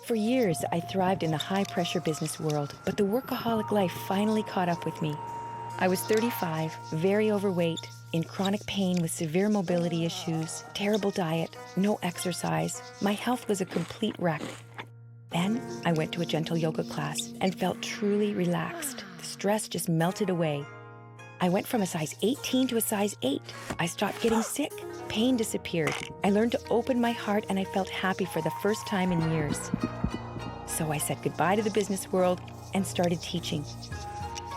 For years, I thrived in the high-pressure business world, but the workaholic life finally caught up with me. I was 35, very overweight, in chronic pain with severe mobility issues, terrible diet, no exercise. My health was a complete wreck. Then I went to a gentle yoga class and felt truly relaxed. The stress just melted away. I went from a size 18 to a size 8. I stopped getting sick. Pain disappeared. I learned to open my heart and I felt happy for the first time in years. So I said goodbye to the business world and started teaching.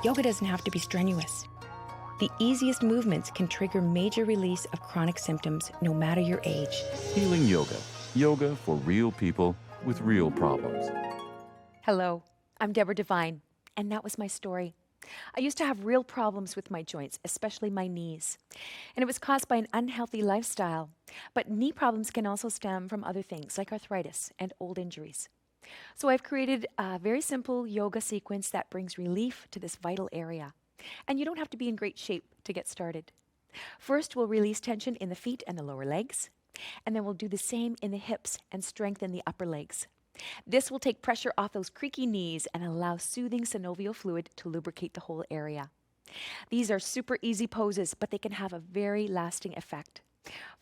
Yoga doesn't have to be strenuous. The easiest movements can trigger major release of chronic symptoms no matter your age. Healing Yoga. Yoga for real people with real problems. Hello, I'm Deborah Devine, and that was my story. I used to have real problems with my joints, especially my knees. And it was caused by an unhealthy lifestyle. But knee problems can also stem from other things like arthritis and old injuries. So I've created a very simple yoga sequence that brings relief to this vital area. And you don't have to be in great shape to get started. First, we'll release tension in the feet and the lower legs. And then we'll do the same in the hips and strengthen the upper legs. This will take pressure off those creaky knees and allow soothing synovial fluid to lubricate the whole area. These are super easy poses, but they can have a very lasting effect.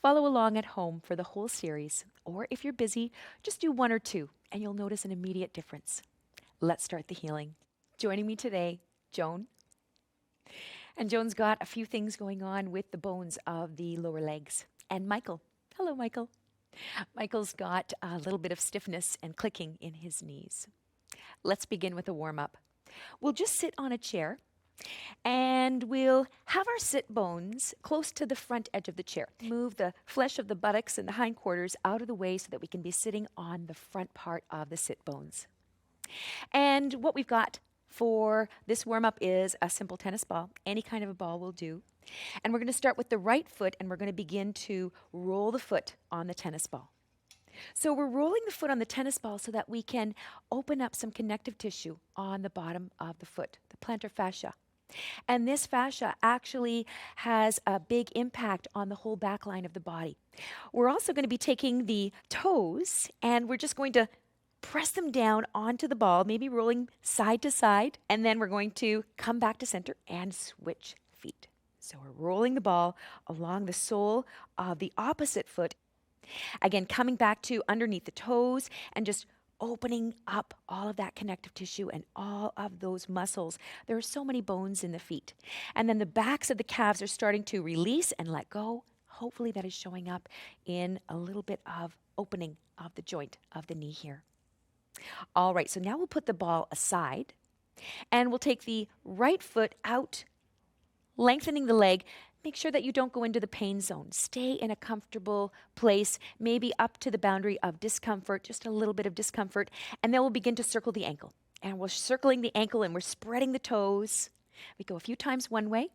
Follow along at home for the whole series, or if you're busy, just do one or two, and you'll notice an immediate difference. Let's start the healing. Joining me today, Joan. And Joan's got a few things going on with the bones of the lower legs. And Michael. Hello, Michael. Michael's got a little bit of stiffness and clicking in his knees. Let's begin with a warm-up. We'll just sit on a chair and we'll have our sit bones close to the front edge of the chair. Move the flesh of the buttocks and the hindquarters out of the way so that we can be sitting on the front part of the sit bones. And what we've got for this warm-up is a simple tennis ball. Any kind of a ball will do. And we're going to start with the right foot, and we're going to begin to roll the foot on the tennis ball. So we're rolling the foot on the tennis ball so that we can open up some connective tissue on the bottom of the foot, the plantar fascia. And this fascia actually has a big impact on the whole back line of the body. We're also going to be taking the toes, and we're just going to press them down onto the ball, maybe rolling side to side, and then we're going to come back to center and switch feet. So we're rolling the ball along the sole of the opposite foot. Again, coming back to underneath the toes and just opening up all of that connective tissue and all of those muscles. There are so many bones in the feet. And then the backs of the calves are starting to release and let go. Hopefully that is showing up in a little bit of opening of the joint of the knee here. All right, so now we'll put the ball aside and we'll take the right foot out, lengthening the leg. Make sure that you don't go into the pain zone. Stay in a comfortable place, maybe up to the boundary of discomfort, just a little bit of discomfort, and then we'll begin to circle the ankle. And we're circling the ankle and we're spreading the toes. We go a few times one way,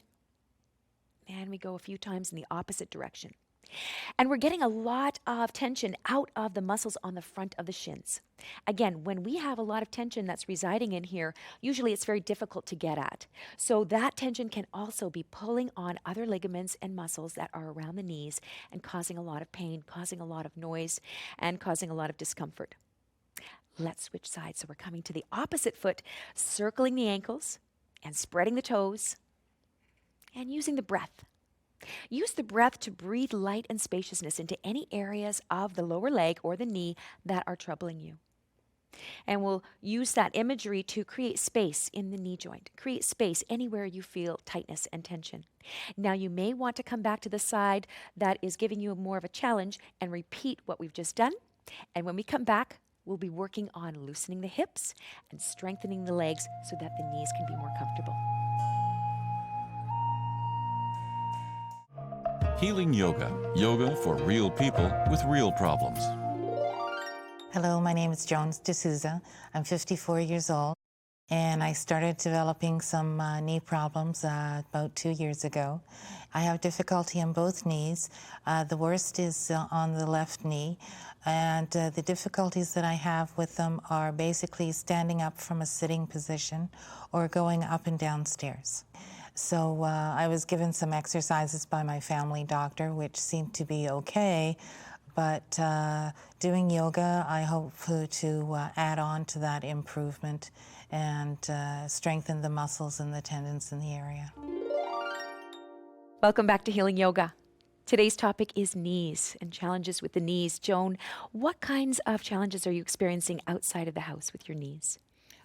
and we go a few times in the opposite direction. And we're getting a lot of tension out of the muscles on the front of the shins. Again, when we have a lot of tension that's residing in here, usually it's very difficult to get at. So that tension can also be pulling on other ligaments and muscles that are around the knees and causing a lot of pain, causing a lot of noise, and causing a lot of discomfort. Let's switch sides. So we're coming to the opposite foot, circling the ankles and spreading the toes and using the breath. Use the breath to breathe light and spaciousness into any areas of the lower leg or the knee that are troubling you. And we'll use that imagery to create space in the knee joint, create space anywhere you feel tightness and tension. Now you may want to come back to the side that is giving you more of a challenge and repeat what we've just done. And when we come back, we'll be working on loosening the hips and strengthening the legs so that the knees can be more comfortable. Healing Yoga. Yoga for real people with real problems. Hello, my name is Jones D'Souza. I'm 54 years old, and I started developing some knee problems about 2 years ago. I have difficulty in both knees. The worst is on the left knee, and the difficulties that I have with them are basically standing up from a sitting position or going up and down stairs. So I was given some exercises by my family doctor, which seemed to be okay, But doing yoga, I hope to add on to that improvement and strengthen the muscles and the tendons in the area. Welcome back to Healing Yoga. Today's topic is knees and challenges with the knees. Joan, what kinds of challenges are you experiencing outside of the house with your knees?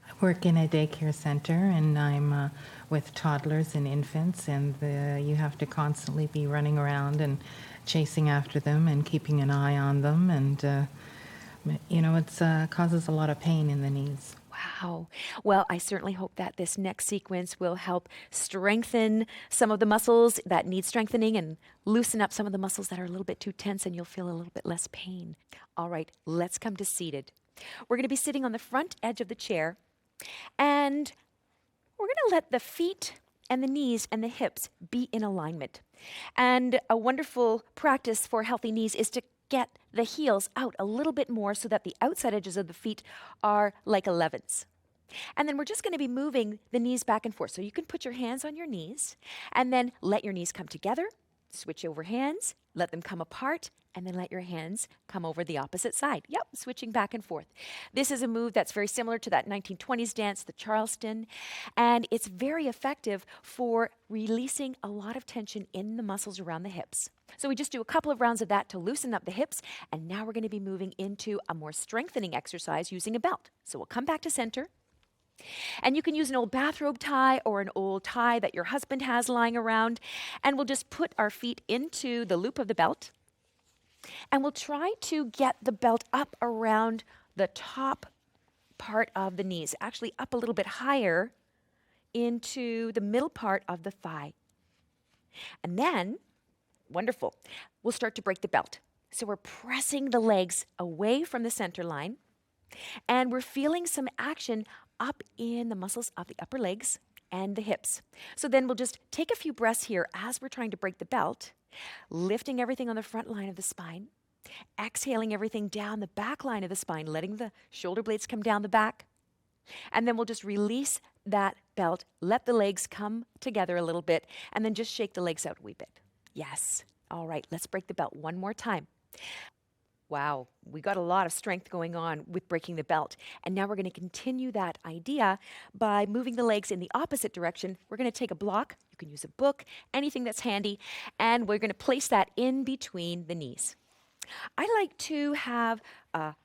I work in a daycare center, and I'm with toddlers and infants, and you have to constantly be running around and chasing after them and keeping an eye on them, and it causes a lot of pain in the knees. Wow. Well, I certainly hope that this next sequence will help strengthen some of the muscles that need strengthening and loosen up some of the muscles that are a little bit too tense, and you'll feel a little bit less pain. All right, let's come to seated. We're going to be sitting on the front edge of the chair, and we're going to let the feet and the knees and the hips be in alignment. And a wonderful practice for healthy knees is to get the heels out a little bit more so that the outside edges of the feet are like 11s. And then we're just going to be moving the knees back and forth. So you can put your hands on your knees and then let your knees come together, switch over hands, let them come apart, and then let your hands come over the opposite side. Yep, switching back and forth. This is a move that's very similar to that 1920s dance, the Charleston, and it's very effective for releasing a lot of tension in the muscles around the hips. So we just do a couple of rounds of that to loosen up the hips, and now we're going to be moving into a more strengthening exercise using a belt. So we'll come back to center. And you can use an old bathrobe tie or an old tie that your husband has lying around. And we'll just put our feet into the loop of the belt. And we'll try to get the belt up around the top part of the knees, actually up a little bit higher into the middle part of the thigh. And then, wonderful, we'll start to break the belt. So we're pressing the legs away from the center line. And we're feeling some action up in the muscles of the upper legs and the hips. So then we'll just take a few breaths here as we're trying to break the belt, lifting everything on the front line of the spine, exhaling everything down the back line of the spine, letting the shoulder blades come down the back. And then we'll just release that belt, let the legs come together a little bit, and then just shake the legs out a wee bit. Yes. All right, let's break the belt one more time. Wow, we got a lot of strength going on with breaking the belt. And now we're going to continue that idea by moving the legs in the opposite direction. We're going to take a block. You can use a book, anything that's handy. And we're going to place that in between the knees. I like to have a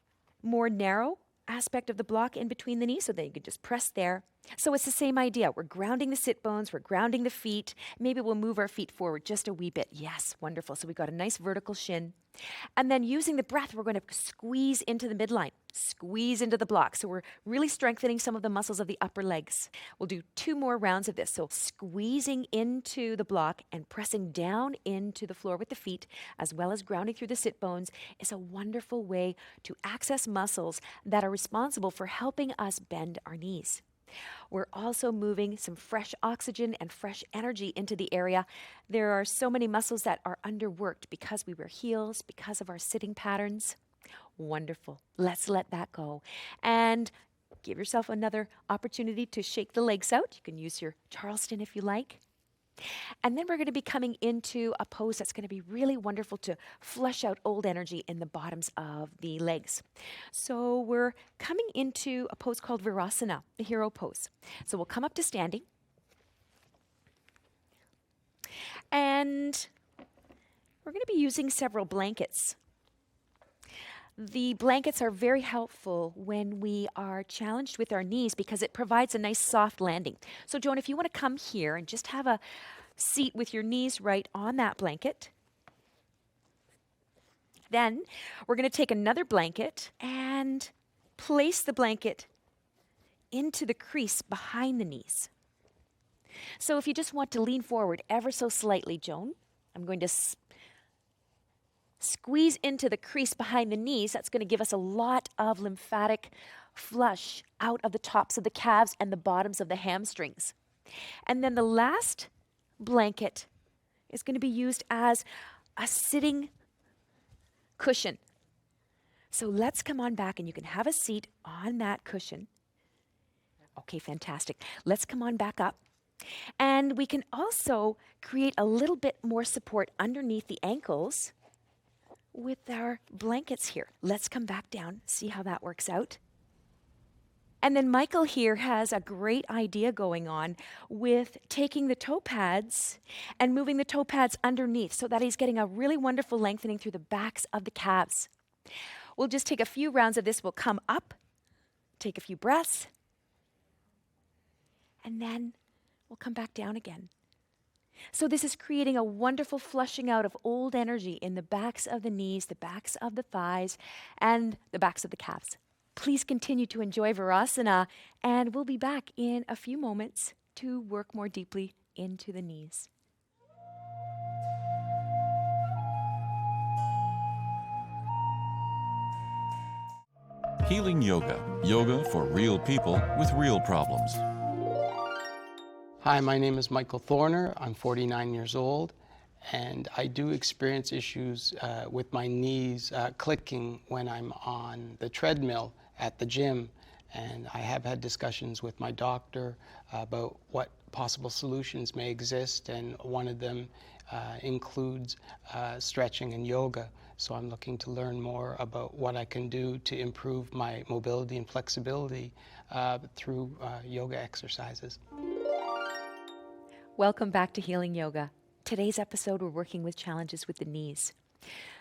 more narrow aspect of the block in between the knees so that you can just press there. So it's the same idea. We're grounding the sit bones, we're grounding the feet. Maybe we'll move our feet forward just a wee bit. Yes, wonderful. So we've got a nice vertical shin. And then using the breath, we're going to squeeze into the midline, squeeze into the block. So we're really strengthening some of the muscles of the upper legs. We'll do 2 more rounds of this. So squeezing into the block and pressing down into the floor with the feet, as well as grounding through the sit bones, is a wonderful way to access muscles that are responsible for helping us bend our knees. We're also moving some fresh oxygen and fresh energy into the area. There are so many muscles that are underworked because we wear heels, because of our sitting patterns. Wonderful. Let's let that go. And give yourself another opportunity to shake the legs out. You can use your Charleston if you like. And then we're going to be coming into a pose that's going to be really wonderful to flush out old energy in the bottoms of the legs. So we're coming into a pose called Virasana, the hero pose. So we'll come up to standing. And we're going to be using several blankets. The blankets are very helpful when we are challenged with our knees because it provides a nice soft landing. So Joan, if you want to come here and just have a seat with your knees right on that blanket. Then we're going to take another blanket and place the blanket into the crease behind the knees. So if you just want to lean forward ever so slightly, Joan, I'm going to squeeze into the crease behind the knees. That's going to give us a lot of lymphatic flush out of the tops of the calves and the bottoms of the hamstrings. And then the last blanket is going to be used as a sitting cushion. So let's come on back and you can have a seat on that cushion. Okay, fantastic. Let's come on back up. And we can also create a little bit more support underneath the ankles with our blankets here. Let's come back down, see how that works out. And then Michael here has a great idea going on with taking the toe pads and moving the toe pads underneath so that he's getting a really wonderful lengthening through the backs of the calves. We'll just take a few rounds of this. We'll come up, take a few breaths, and then we'll come back down again. So this is creating a wonderful flushing out of old energy in the backs of the knees, the backs of the thighs, and the backs of the calves. Please continue to enjoy Virasana, and we'll be back in a few moments to work more deeply into the knees. Healing Yoga. Yoga for real people with real problems. Hi, my name is Michael Thorner. I'm 49 years old, and I do experience issues with my knees clicking when I'm on the treadmill at the gym. And I have had discussions with my doctor about what possible solutions may exist, and one of them includes stretching and yoga. So I'm looking to learn more about what I can do to improve my mobility and flexibility through yoga exercises. Welcome back to Healing Yoga. Today's episode, we're working with challenges with the knees.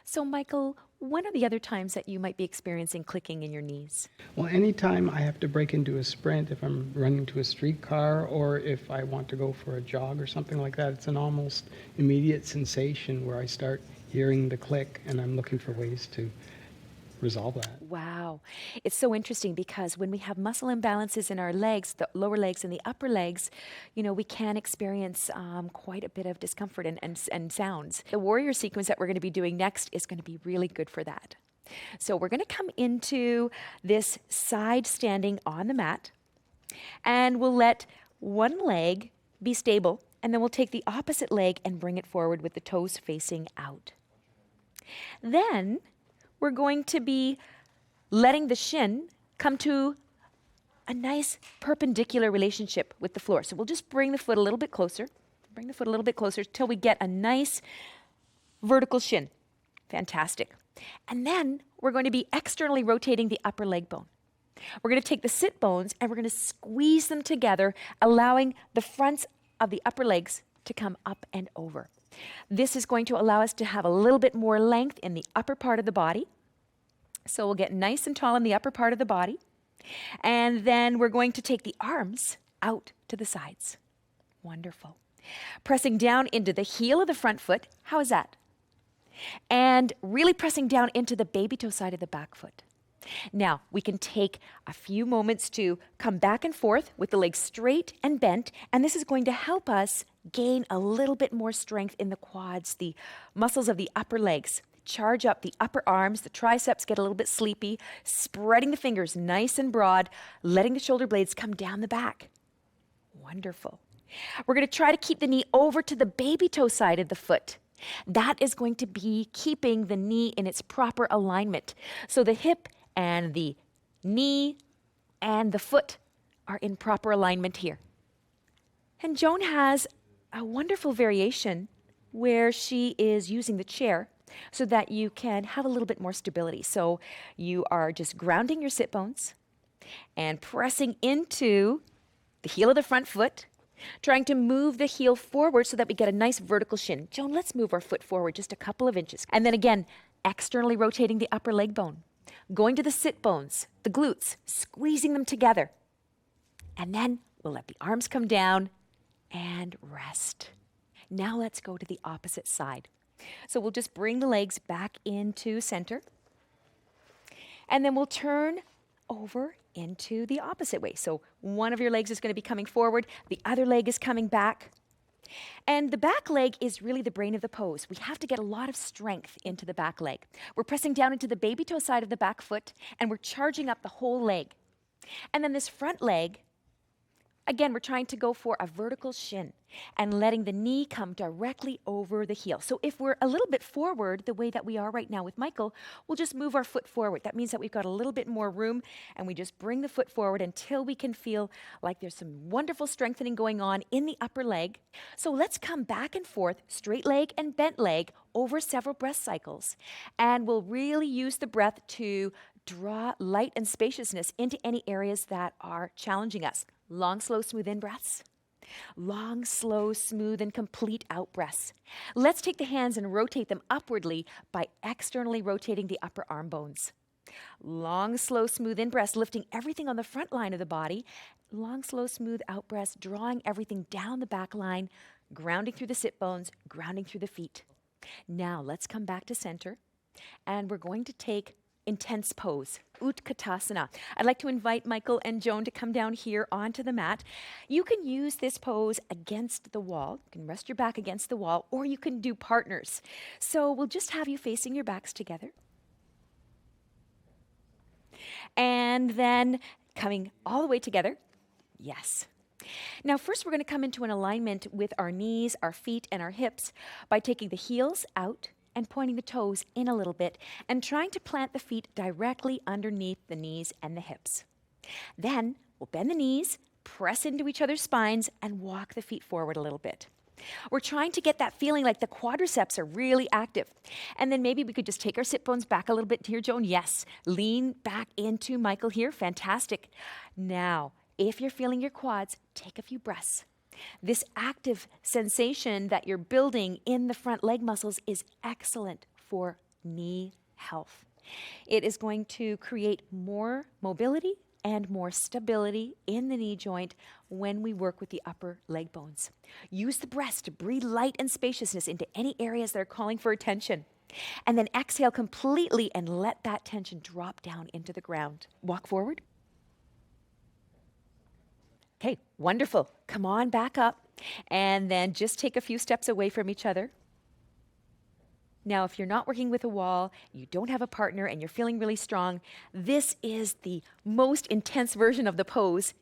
So Michael, when are the other times that you might be experiencing clicking in your knees? Well, anytime I have to break into a sprint, if I'm running to a streetcar or if I want to go for a jog or something like that, it's an almost immediate sensation where I start hearing the click, and I'm looking for ways to resolve that. Wow. It's so interesting because when we have muscle imbalances in our legs, the lower legs and the upper legs, we can experience quite a bit of discomfort and sounds. The warrior sequence that we're going to be doing next is going to be really good for that. So we're going to come into this side standing on the mat, and we'll let one leg be stable, and then we'll take the opposite leg and bring it forward with the toes facing out. Then we're going to be letting the shin come to a nice perpendicular relationship with the floor. So we'll just bring the foot a little bit closer, till we get a nice vertical shin. Fantastic. And then we're going to be externally rotating the upper leg bone. We're going to take the sit bones and we're going to squeeze them together, allowing the fronts of the upper legs to come up and over. This is going to allow us to have a little bit more length in the upper part of the body. So we'll get nice and tall in the upper part of the body. And then we're going to take the arms out to the sides. Wonderful. Pressing down into the heel of the front foot. How is that? And really pressing down into the baby toe side of the back foot. Now, we can take a few moments to come back and forth with the legs straight and bent, and this is going to help us gain a little bit more strength in the quads, the muscles of the upper legs. Charge up the upper arms, the triceps get a little bit sleepy, spreading the fingers nice and broad, letting the shoulder blades come down the back. Wonderful. We're going to try to keep the knee over to the baby toe side of the foot. That is going to be keeping the knee in its proper alignment. So the hip and the knee and the foot are in proper alignment here. And Joan has a wonderful variation where she is using the chair so that you can have a little bit more stability. So you are just grounding your sit bones and pressing into the heel of the front foot, trying to move the heel forward so that we get a nice vertical shin. Joan, let's move our foot forward just a couple of inches. And then again, externally rotating the upper leg bone, going to the sit bones, the glutes, squeezing them together. And then we'll let the arms come down and rest. Now let's go to the opposite side. So we'll just bring the legs back into center. And then we'll turn over into the opposite way. So one of your legs is going to be coming forward, the other leg is coming back. And the back leg is really the brain of the pose. We have to get a lot of strength into the back leg. We're pressing down into the baby toe side of the back foot, and we're charging up the whole leg. And then this front leg, Again, we're trying to go for a vertical shin and letting the knee come directly over the heel. So if we're a little bit forward, the way that we are right now with Michael, we'll just move our foot forward. That means that we've got a little bit more room, and we just bring the foot forward until we can feel like there's some wonderful strengthening going on in the upper leg. So let's come back and forth, straight leg and bent leg, over several breath cycles. And we'll really use the breath to draw light and spaciousness into any areas that are challenging us. Long, slow, smooth in breaths. Long, slow, smooth, and complete out breaths. Let's take the hands and rotate them upwardly by externally rotating the upper arm bones. Long, slow, smooth in breaths, lifting everything on the front line of the body. Long, slow, smooth out breaths, drawing everything down the back line, grounding through the sit bones, grounding through the feet. Now let's come back to center, and we're going to take intense pose, Utkatasana. I'd like to invite Michael and Joan to come down here onto the mat. You can use this pose against the wall. You can rest your back against the wall, or you can do partners. So we'll just have you facing your backs together. And then coming all the way together. Yes. Now first we're going to come into an alignment with our knees, our feet, and our hips by taking the heels out and pointing the toes in a little bit and trying to plant the feet directly underneath the knees and the hips. Then we'll bend the knees, press into each other's spines, and walk the feet forward a little bit. We're trying to get that feeling like the quadriceps are really active. And then maybe we could just take our sit bones back a little bit here, Joan. Yes. Lean back into Michael here. Fantastic. Now, if you're feeling your quads, take a few breaths. This active sensation that you're building in the front leg muscles is excellent for knee health. It is going to create more mobility and more stability in the knee joint when we work with the upper leg bones. Use the breath to breathe light and spaciousness into any areas that are calling for attention. And then exhale completely and let that tension drop down into the ground. Walk forward. Okay, wonderful. Come on back up and then just take a few steps away from each other. Now, if you're not working with a wall, you don't have a partner, and you're feeling really strong, this is the most intense version of the pose.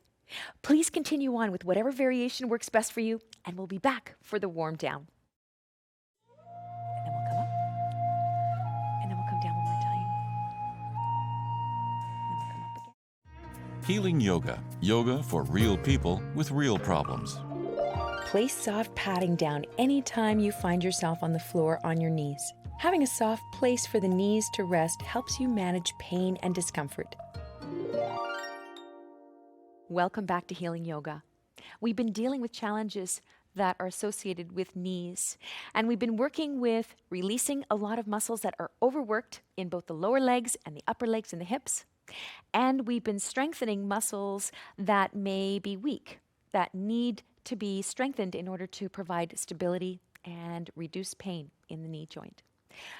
Please continue on with whatever variation works best for you, and we'll be back for the warm down. And then we'll come up, and then we'll come down one more time. And then we'll come up again. Healing Yoga. Yoga for real people with real problems. Place soft padding down anytime you find yourself on the floor on your knees. Having a soft place for the knees to rest helps you manage pain and discomfort. Welcome back to Healing Yoga. We've been dealing with challenges that are associated with knees, and we've been working with releasing a lot of muscles that are overworked in both the lower legs and the upper legs and the hips. And we've been strengthening muscles that may be weak, that need to be strengthened in order to provide stability and reduce pain in the knee joint.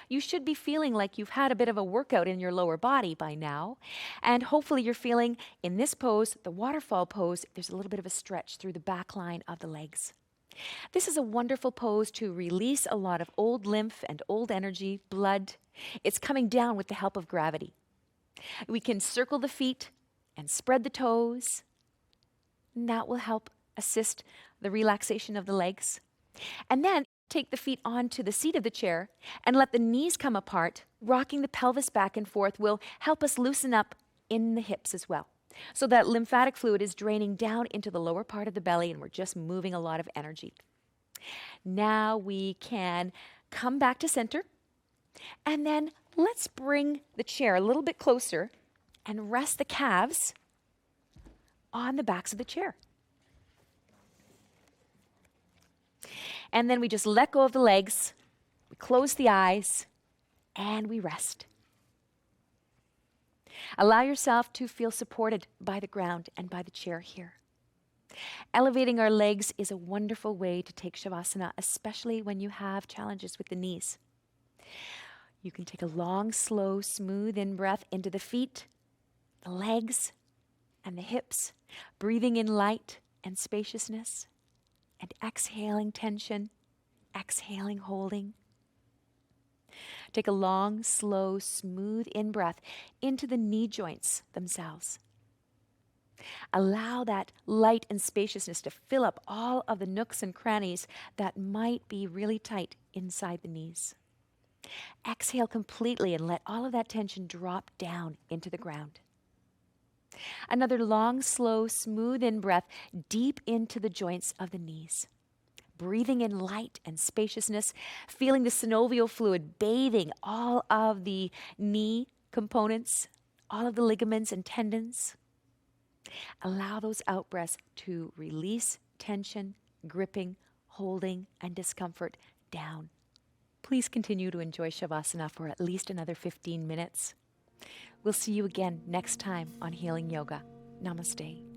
You should be feeling like you've had a bit of a workout in your lower body by now, and hopefully you're feeling in this pose, the waterfall pose, there's a little bit of a stretch through the back line of the legs. This is a wonderful pose to release a lot of old lymph and old energy, blood. It's coming down with the help of gravity. We can circle the feet and spread the toes, and that will help assist the relaxation of the legs. And then take the feet onto the seat of the chair and let the knees come apart. Rocking the pelvis back and forth will help us loosen up in the hips as well, so that lymphatic fluid is draining down into the lower part of the belly and we're just moving a lot of energy. Now we can come back to center, and then let's bring the chair a little bit closer and rest the calves on the backs of the chair. And then we just let go of the legs, we close the eyes, and we rest. Allow yourself to feel supported by the ground and by the chair here. Elevating our legs is a wonderful way to take Shavasana, especially when you have challenges with the knees. You can take a long, slow, smooth in-breath into the feet, the legs, and the hips, breathing in light and spaciousness, and exhaling tension, exhaling holding. Take a long, slow, smooth in-breath into the knee joints themselves. Allow that light and spaciousness to fill up all of the nooks and crannies that might be really tight inside the knees. Exhale completely and let all of that tension drop down into the ground. Another long, slow, smooth in-breath deep into the joints of the knees. Breathing in light and spaciousness, feeling the synovial fluid bathing all of the knee components, all of the ligaments and tendons. Allow those out-breaths to release tension, gripping, holding, and discomfort down. Please continue to enjoy Shavasana for at least another 15 minutes. We'll see you again next time on Healing Yoga. Namaste.